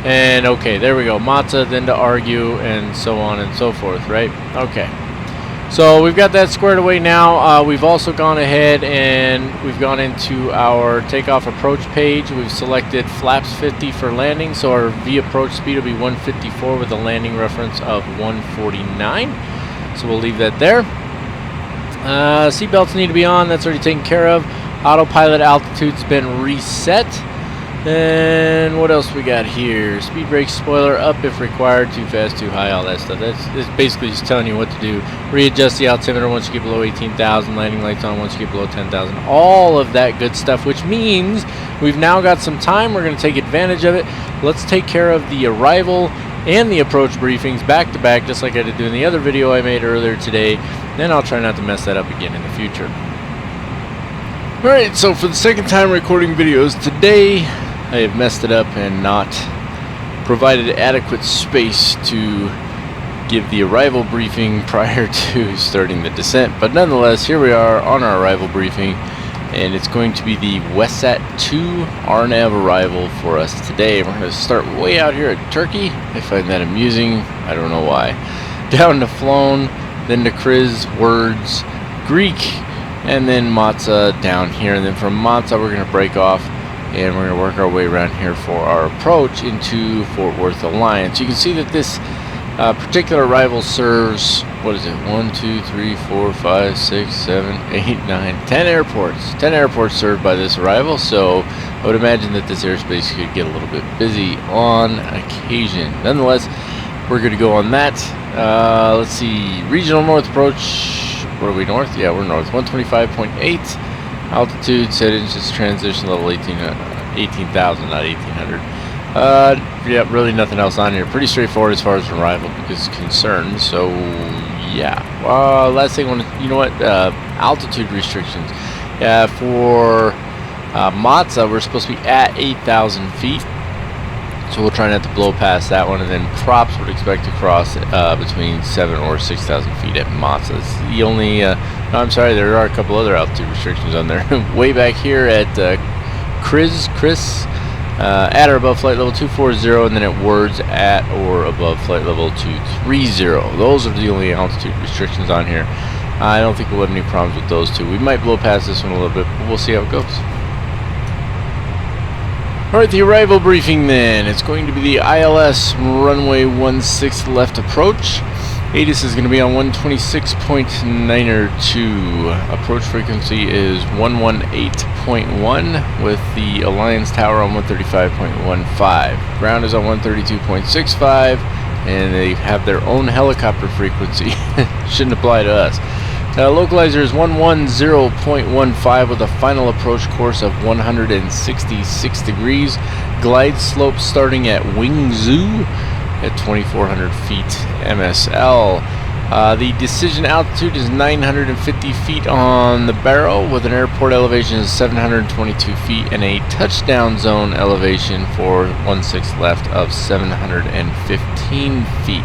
and okay, there we go, Matza, then to Argue, and so on and so forth, right? Okay, so we've got that squared away now. We've also gone ahead and we've gone into our takeoff approach page. We've selected flaps 50 for landing, so our V approach speed will be 154 with a landing reference of 149. So we'll leave that there. Seatbelts need to be on. That's already taken care of. Autopilot altitude's been reset. And what else we got here? Speed brake spoiler up if required. Too fast, too high, all that stuff. That's basically just telling you what to do. Readjust the altimeter once you get below 18,000. Landing lights on once you get below 10,000. All of that good stuff, which means we've now got some time. We're going to take advantage of it. Let's take care of the arrival and the approach briefings back to back, just like I did in the other video I made earlier today. Then I'll try not to mess that up again in the future. Alright, so for the second time recording videos today, I have messed it up and not provided adequate space to give the arrival briefing prior to starting the descent. But nonetheless, here we are on our arrival briefing, and it's going to be the WestSat 2 RNAV arrival for us today. We're going to start way out here at Turkey. I find that amusing. I don't know why. Down to Flown, then to Kriz, Words, Greek, and then Matza down here. And then from Matza, we're going to break off, and we're going to work our way around here for our approach into Fort Worth Alliance. You can see that this particular arrival serves, what is it, 1, 2, 3, 4, 5, 6, 7, 8, 9, 10 airports. 10 airports served by this arrival, so I would imagine that this airspace could get a little bit busy on occasion. Nonetheless, we're going to go on that. Let's see, regional north approach. Where are we, north? Yeah, we're north. 125.8. Altitude settings, just transition level 18,000, not 1,800. Yeah, really nothing else on here. Pretty straightforward as far as arrival is concerned. So, yeah. Last thing I want to, you know what? Altitude restrictions. For Matza, we're supposed to be at 8,000 feet. So we'll try not to blow past that one. And then props would expect to cross between 7,000 or 6,000 feet at Matza. It's the only, no, I'm sorry, there are a couple other altitude restrictions on there. Way back here at Kriz, at or above flight level 240, and then at Words at or above flight level 230. Those are the only altitude restrictions on here. I don't think we'll have any problems with those two. We might blow past this one a little bit, but we'll see how it goes. Alright, the arrival briefing then. It's going to be the ILS runway 16 left approach. ATIS is going to be on 126.902. Approach frequency is 118.1 with the Alliance Tower on 135.15. Ground is on 132.65, and they have their own helicopter frequency. Shouldn't apply to us. Localizer is 110.15 with a final approach course of 166 degrees. Glide slope starting at Wingzhou at 2,400 feet MSL. The decision altitude is 950 feet on the barrel with an airport elevation of 722 feet and a touchdown zone elevation for 16 left of 715 feet.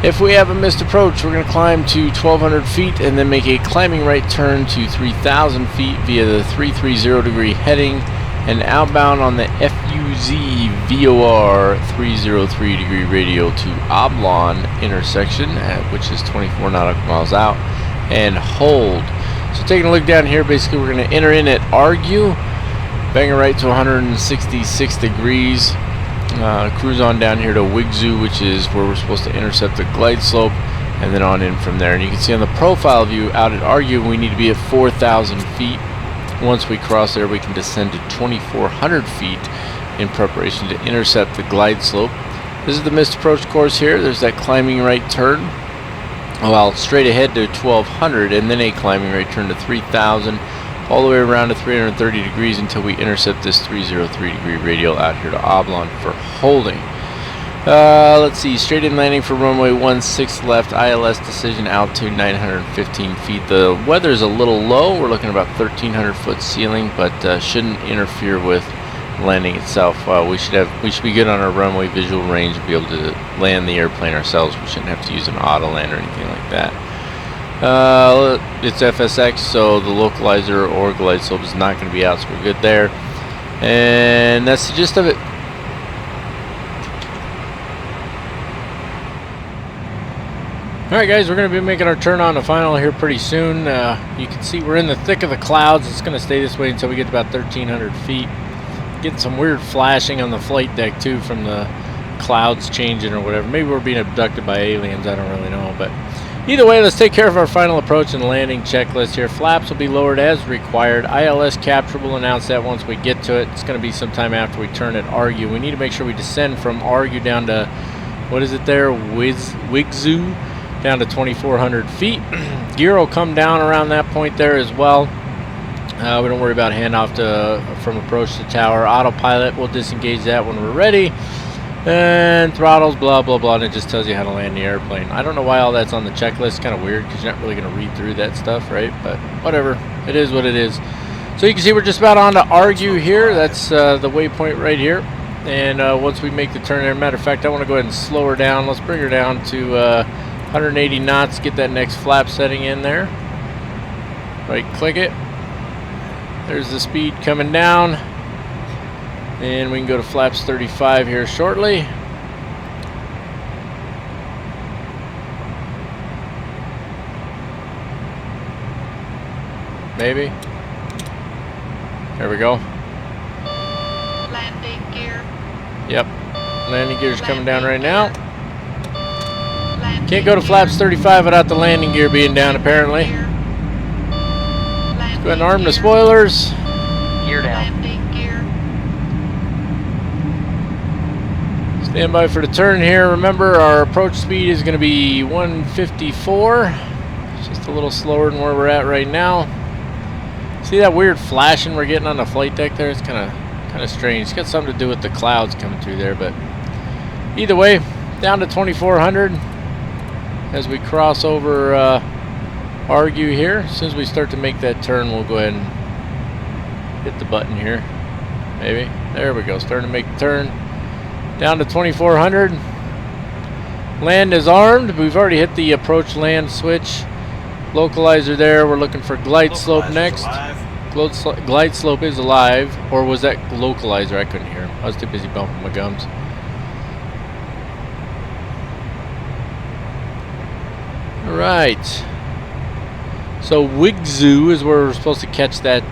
If we have a missed approach, we're going to climb to 1200 feet and then make a climbing right turn to 3000 feet via the 330 degree heading and outbound on the FUZ VOR 303 degree radial to Oblong intersection, which is 24 nautical miles out, and hold. So taking a look down here, basically we're going to enter in at Argue, bang a right to 166 degrees, cruise on down here to Wigzu, which is where we're supposed to intercept the glide slope, and then on in from there. And you can see on the profile view out at Argue, we need to be at 4,000 feet. Once we cross there, we can descend to 2,400 feet in preparation to intercept the glide slope. This is the missed approach course here. There's that climbing right turn. Well, straight ahead to 1,200 and then a climbing right turn to 3,000 all the way around to 330 degrees until we intercept this 303 degree radial out here to Oblong for holding. Let's see, straight in landing for runway 16 left, ILS decision altitude 915 feet. The weather's a little low. We're looking at about 1,300 foot ceiling, but shouldn't interfere with landing itself. We should be good on our runway visual range and be able to land the airplane ourselves. We shouldn't have to use an auto land or anything like that. It's FSX, so the localizer or glide slope is not going to be out, so we're good there. And that's the gist of it. Alright guys, we're going to be making our turn on the final here pretty soon. You can see we're in the thick of the clouds. It's going to stay this way until we get to about 1,300 feet. Getting some weird flashing on the flight deck too from the clouds changing or whatever. Maybe we're being abducted by aliens, I don't really know. But either way, let's take care of our final approach and landing checklist here. Flaps will be lowered as required. ILS capture will announce that once we get to it. It's going to be sometime after we turn at Argue. We need to make sure we descend from Argue down to, what is it there, Wigzu? Down to 2,400 feet. Gear will come down around that point there as well. We don't worry about handoff from approach to tower. Autopilot, we'll disengage that when we're ready. And throttles, blah, blah, blah, and it just tells you how to land the airplane. I don't know why all that's on the checklist. It's kind of weird because you're not really going to read through that stuff, right? But whatever. It is what it is. So you can see we're just about on to Argue here. That's the waypoint right here. And once we make the turn there, matter of fact, I want to go ahead and slow her down. Let's bring her down to 180 knots, get that next flap setting in there. Right click it. There's the speed coming down. And we can go to flaps 35 here shortly. Maybe. There we go. Landing gear. Yep. Landing gear's coming down right now. Landing Can't go to flaps 35 without the landing gear being down, apparently. Let's go ahead and arm the spoilers. Gear down. Landing gear. Stand by for the turn here. Remember, our approach speed is going to be 154. It's just a little slower than where we're at right now. See that weird flashing we're getting on the flight deck there? It's kind of strange. It's got something to do with the clouds coming through there, but either way, down to 2,400 as we cross over Argue here. As soon as we start to make that turn, we'll go ahead and hit the button here. Maybe. There we go. Starting to make the turn. Down to 2,400. Land is armed. We've already hit the approach land switch. Localizer there. We're looking for glide slope next. Glide slope is alive. Or was that localizer? I couldn't hear him. I was too busy bumping my gums. Alright. So Wigzu is where we're supposed to catch that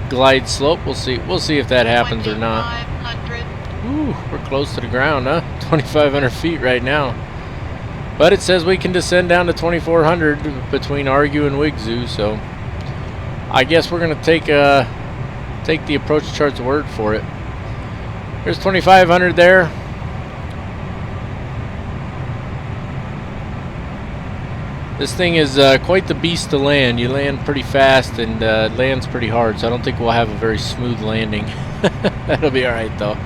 glide slope. We'll see if that happens or not. 2,500. Ooh, we're close to the ground, huh? 2,500 feet right now. But it says we can descend down to 2,400 between Argue and Wigzu, so I guess we're gonna take the approach chart's word for it. There's 2,500 there. This thing is quite the beast to land. You land pretty fast and lands pretty hard, so I don't think we'll have a very smooth landing. That'll be alright though.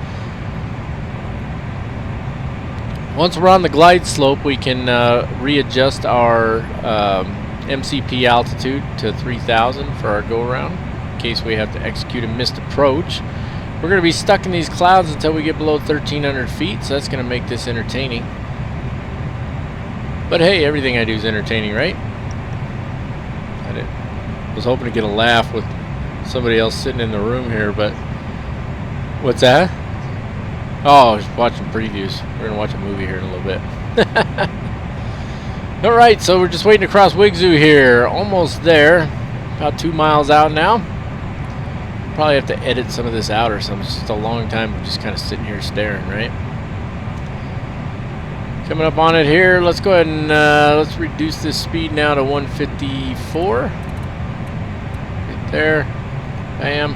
Once we're on the glide slope, we can readjust our MCP altitude to 3,000 for our go-around, in case we have to execute a missed approach. We're going to be stuck in these clouds until we get below 1,300 feet, so that's going to make this entertaining. But hey, everything I do is entertaining, right? I was hoping to get a laugh with somebody else sitting in the room here, but... What's that? Oh, I was watching previews. We're going to watch a movie here in a little bit. Alright, so we're just waiting to cross Wigzoo here. Almost there. About 2 miles out now. Probably have to edit some of this out or something. It's just a long time of just kind of sitting here staring, right? Coming up on it here. Let's go ahead and let's reduce this speed now to 154. Right there. Bam.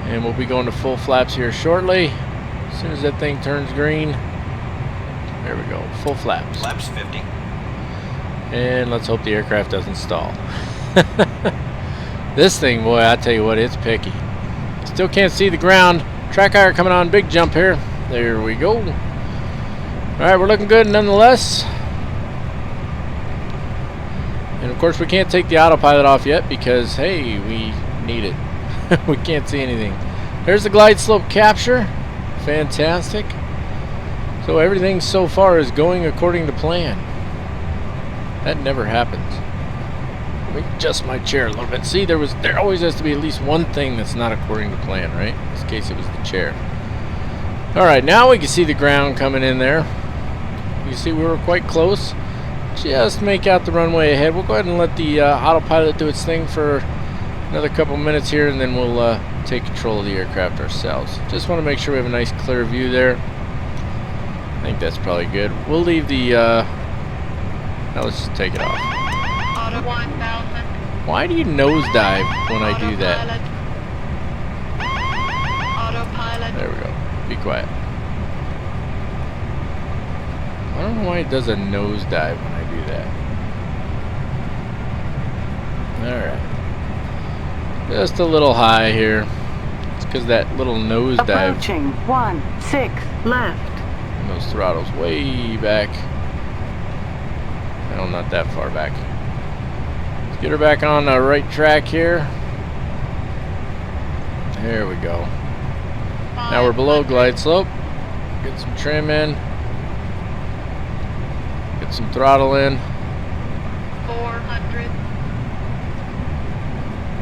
And we'll be going to full flaps here shortly. As soon as that thing turns green. There we go. Full flaps. Flaps 50. And let's hope the aircraft doesn't stall. This thing, boy, I tell you what, it's picky. Still can't see the ground. Track hire coming on, big jump here. There we go. Alright, we're looking good nonetheless. And of course we can't take the autopilot off yet because, hey, we need it. We can't see anything. There's the glide slope capture. Fantastic. So everything so far is going according to plan. That never happens. Let me adjust my chair a little bit. See, there always has to be at least one thing that's not according to plan, right? In this case, it was the chair. Alright, now we can see the ground coming in there. You see we were quite close. Just make out the runway ahead. We'll go ahead and let the autopilot do its thing for another couple minutes here, and then we'll take control of the aircraft ourselves. Just want to make sure we have a nice clear view there. I think that's probably good. We'll leave the... now let's just take it off. Auto 1000. Why do you nosedive when I do that? Autopilot. There we go. Be quiet. I don't know why it does a nosedive when I do that. Alright. Just a little high here. It's because that little nosedive. Approaching 16 left. And those throttles way back. No, not that far back. Let's get her back on the right track here. There we go. Now we're below glide slope. Get some trim in. Get some throttle in. 400.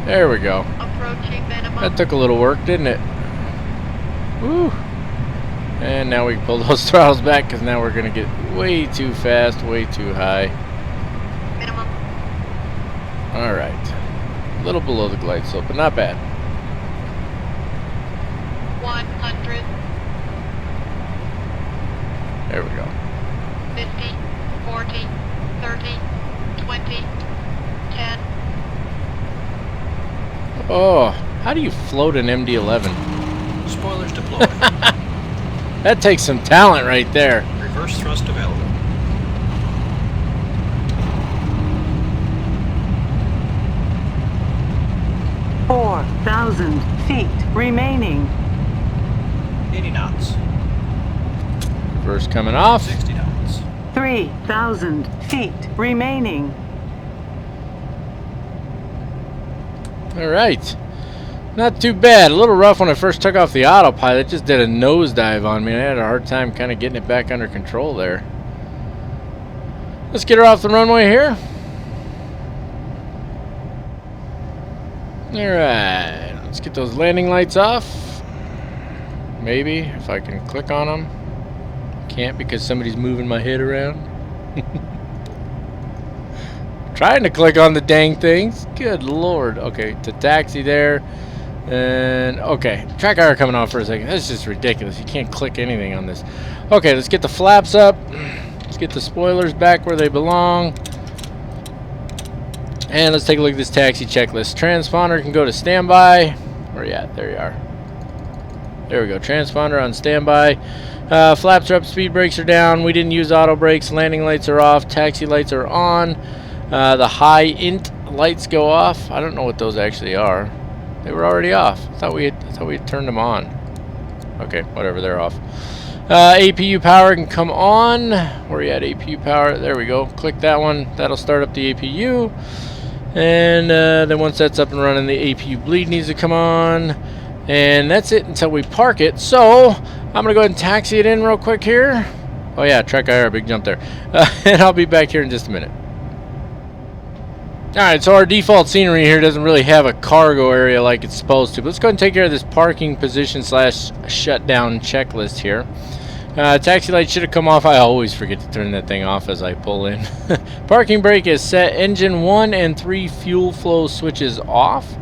There we go. Approaching minimum. That took a little work, didn't it? Woo! And now we can pull those throttles back because now we're going to get way too fast, way too high. Minimum. Alright. A little below the glide slope, but not bad. 100. There we go. 50. 40. 30. 20. 10. Oh, how do you float an MD-11? Spoilers deployed. That takes some talent right there. Reverse thrust available. Four 4,000 feet remaining. 80 knots. Reverse coming off. 60 knots. 3,000 feet remaining. Alright. Not too bad. A little rough when I first took off the autopilot. It just did a nosedive on me. I had a hard time kind of getting it back under control there. Let's get her off the runway here. Alright. Let's get those landing lights off. Maybe, if I can click on them. Can't because somebody's moving my head around. Trying to click on the dang things. Good lord. Okay, to taxi there. And, okay. Track hire coming off for a second. That's just ridiculous. You can't click anything on this. Okay, let's get the flaps up. Let's get the spoilers back where they belong. And let's take a look at this taxi checklist. Transponder can go to standby. Where you at? There you are. There we go. Transponder on standby. Flaps are up. Speed brakes are down. We didn't use auto brakes. Landing lights are off. Taxi lights are on. The high int lights go off. I don't know what those actually are. They were already off. I thought we had turned them on. Okay, whatever, they're off. APU power can come on. Where are you at, APU power? There we go. Click that one. That'll start up the APU. And then once that's up and running, the APU bleed needs to come on. And that's it until we park it. So I'm going to go ahead and taxi it in real quick here. Oh yeah, track IR, big jump there. And I'll be back here in just a minute. Alright, so our default scenery here doesn't really have a cargo area like it's supposed to. But let's go ahead and take care of this parking position slash shutdown checklist here. Taxi light should have come off. I always forget to turn that thing off as I pull in. Parking brake is set. Engine 1 and 3 fuel flow switches off.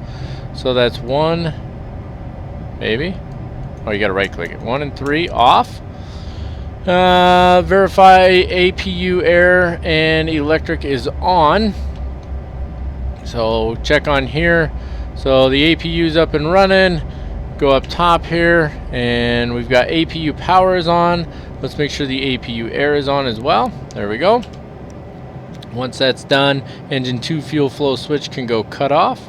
So that's 1, maybe. Oh, you gotta right click it. 1 and 3 off. Verify APU air and electric is on. So check on here. So the APU is up and running. Go up top here, and we've got APU power is on. Let's make sure the APU air is on as well. There we go. Once that's done, engine 2 fuel flow switch can go cut off.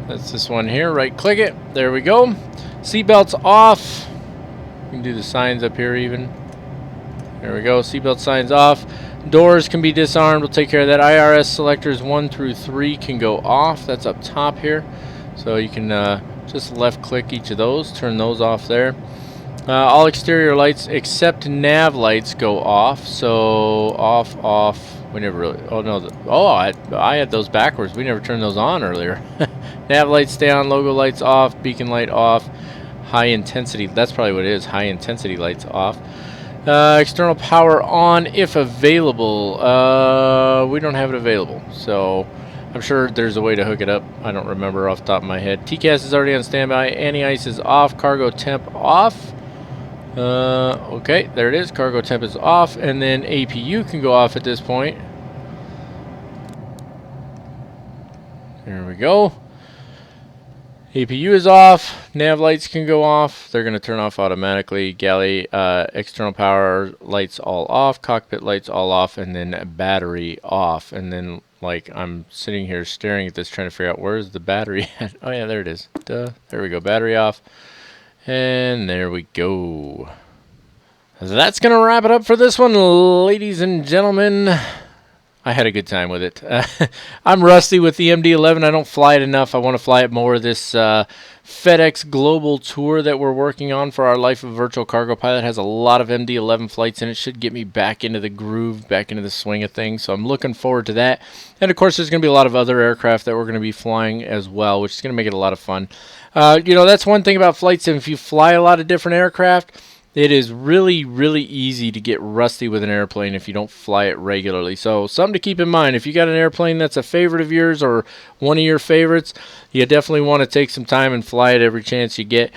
That's this one here. Right click it. There we go. Seatbelts off. You can do the signs up here even. There we go. Seatbelt signs off. Doors can be disarmed. We'll take care of that. IRS selectors 1 through 3 can go off. That's up top here. So you can just left click each of those. Turn those off there. All exterior lights except nav lights go off. So off. We never really... Oh, no. I had those backwards. We never turned those on earlier. Nav lights stay on. Logo lights off. Beacon light off. High intensity. That's probably what it is. High intensity lights off. External power on if available. We don't have it available, so I'm sure there's a way to hook it up. I don't remember off the top of my head. TCAS is already on standby. Anti-ice is off. Cargo temp off. Okay, there it is. Cargo temp is off, and then APU can go off at this point. There we go. APU is off. Nav lights can go off. They're going to turn off automatically. Galley external power lights all off. Cockpit lights all off. And then battery off. And then, like, I'm sitting here staring at this trying to figure out where's the battery at. Oh, yeah, there it is. Duh. There we go. Battery off. And there we go. So that's going to wrap it up for this one, ladies and gentlemen. I had a good time with it. I'm rusty with the MD-11. I don't fly it enough. I want to fly it more. This FedEx global tour that we're working on for our Life of Virtual Cargo Pilot has a lot of MD-11 flights in it. Should get me back into the groove, back into the swing of things. So I'm looking forward to that. And, of course, there's going to be a lot of other aircraft that we're going to be flying as well, which is going to make it a lot of fun. You know, that's one thing about flights. If you fly a lot of different aircraft, it is really, really easy to get rusty with an airplane if you don't fly it regularly. So something to keep in mind. If you got an airplane that's a favorite of yours or one of your favorites, you definitely want to take some time and fly it every chance you get.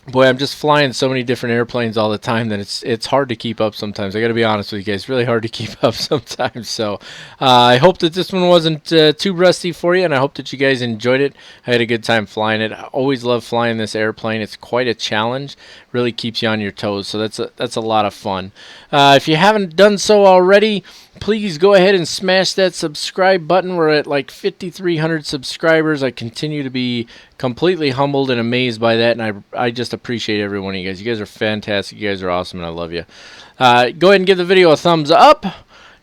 Boy, I'm just flying so many different airplanes all the time that it's hard to keep up sometimes. I got to be honest with you guys. It's really hard to keep up sometimes. So I hope that this one wasn't too rusty for you, and I hope that you guys enjoyed it. I had a good time flying it. I always love flying this airplane. It's quite a challenge. Really keeps you on your toes, so that's a lot of fun. If you haven't done so already, please go ahead and smash that subscribe button. We're at like 5,300 subscribers. I continue to be completely humbled and amazed by that, and I just appreciate every one of you guys. You guys are fantastic. You guys are awesome, and I love you. Go ahead and give the video a thumbs up.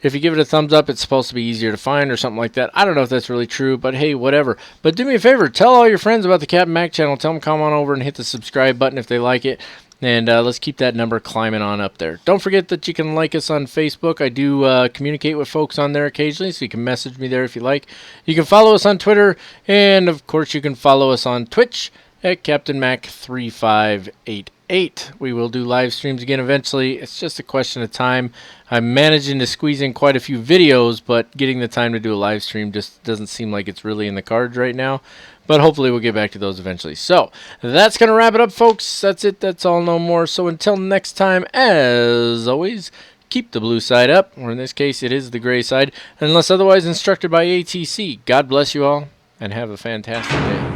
If you give it a thumbs up, it's supposed to be easier to find or something like that. I don't know if that's really true, but hey, whatever. But do me a favor. Tell all your friends about the Captain Mac channel. Tell them come on over and hit the subscribe button if they like it. And let's keep that number climbing on up there. Don't forget that you can like us on Facebook. I do communicate with folks on there occasionally, so you can message me there if you like. You can follow us on Twitter, and of course you can follow us on Twitch at Captain Mac 3588. We will do live streams again eventually. It's just a question of time. I'm managing to squeeze in quite a few videos, but getting the time to do a live stream just doesn't seem like it's really in the cards right now. But hopefully we'll get back to those eventually. So that's going to wrap it up, folks. That's it. That's all, no more. So until next time, as always, keep the blue side up, or in this case, it is the gray side, unless otherwise instructed by ATC. God bless you all, and have a fantastic day.